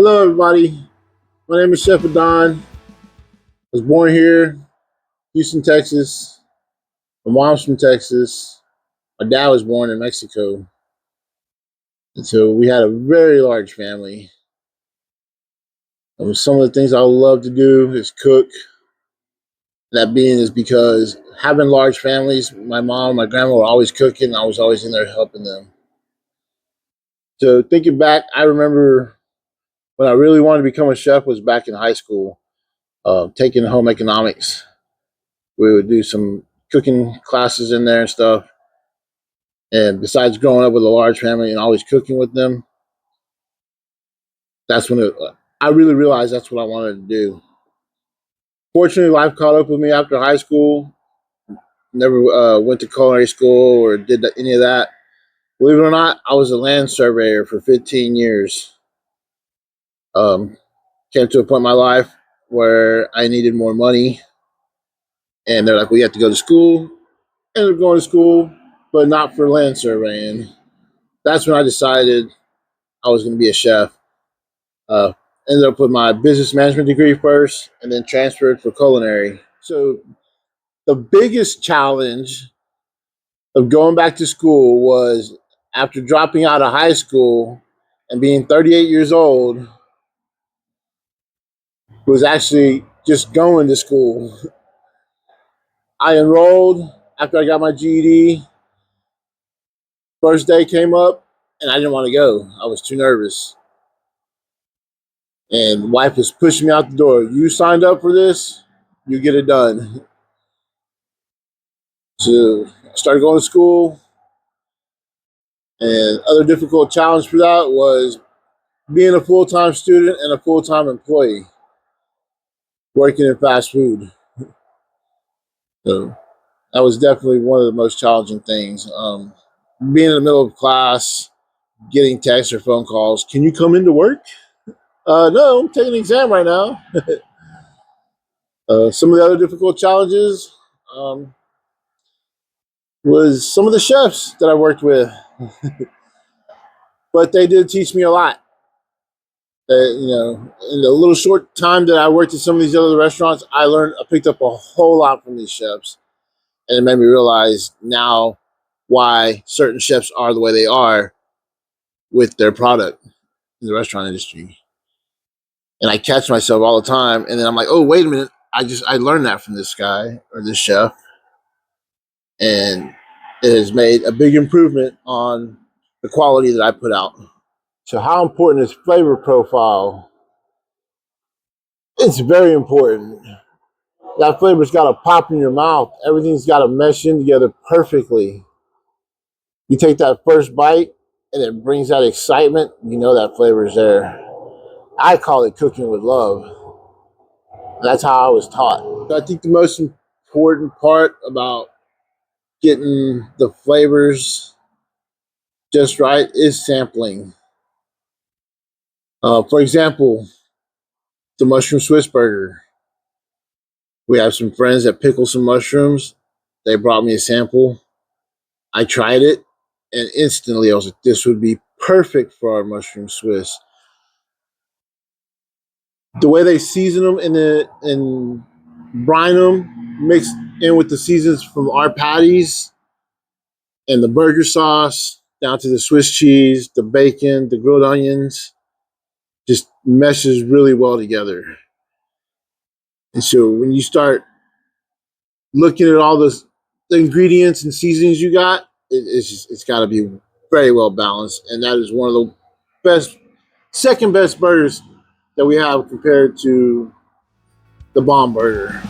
Hello, everybody. My name is Chef Adan. I was born here, Houston, Texas. My mom's from Texas. My dad was born in Mexico. And so we had a very large family. And some of the things I love to do is cook. That being is because having large families, my mom and my grandma were always cooking. I was always in there helping them. So thinking back, I remember when I really wanted to become a chef was back in high school, taking home economics. We would do some cooking classes in there and stuff. And besides growing up with a large family and always cooking with them, that's when I really realized that's what I wanted to do. Fortunately, life caught up with me after high school. Never went to culinary school or did any of that. Believe it or not, I was a land surveyor for 15 years. Came to a point in my life where I needed more money. And they're like, well, you have to go to school. Ended up going to school, but not for land surveying. That's when I decided I was going to be a chef. Uh, Ended up with my business management degree first and then transferred for culinary. So the biggest challenge of going back to school was after dropping out of high school and being 38 years old was actually just going to school. I enrolled after I got my GED. First day came up and I didn't want to go. I was too nervous. And wife was pushing me out the door. You signed up for this, you get it done. So I started going to school. And other difficult challenge for that was being a full-time student and a full-time employee working in fast food. So that was definitely one of the most challenging things. Being in the middle of class, getting texts or phone calls. Can you come into work? No, I'm taking an exam right now. Some of the other difficult challenges was some of the chefs that I worked with, but they did teach me a lot. In the little short time that I worked at some of these other restaurants, I picked up a whole lot from these chefs, and it made me realize now why certain chefs are the way they are with their product in the restaurant industry. And I catch myself all the time, and then I'm like, oh, wait a minute, I learned that from this guy or this chef, and it has made a big improvement on the quality that I put out. So how important is flavor profile? It's very important. That flavor's got to pop in your mouth. Everything's got to mesh in together perfectly. You take that first bite and it brings that excitement. You know that flavor's there. I call it cooking with love. That's how I was taught. I think the most important part about getting the flavors just right is sampling. For example, the mushroom Swiss burger. We have some friends that pickle some mushrooms. They brought me a sample. I tried it, and instantly I was like, this would be perfect for our mushroom Swiss. The way they season them and brine them, mixed in with the seasons from our patties and the burger sauce, down to the Swiss cheese, the bacon, the grilled onions, just meshes really well together. And so when you start looking at all the ingredients and seasonings you got, it's got to be very well balanced, and that is one of the second best burgers that we have compared to the bomb burger.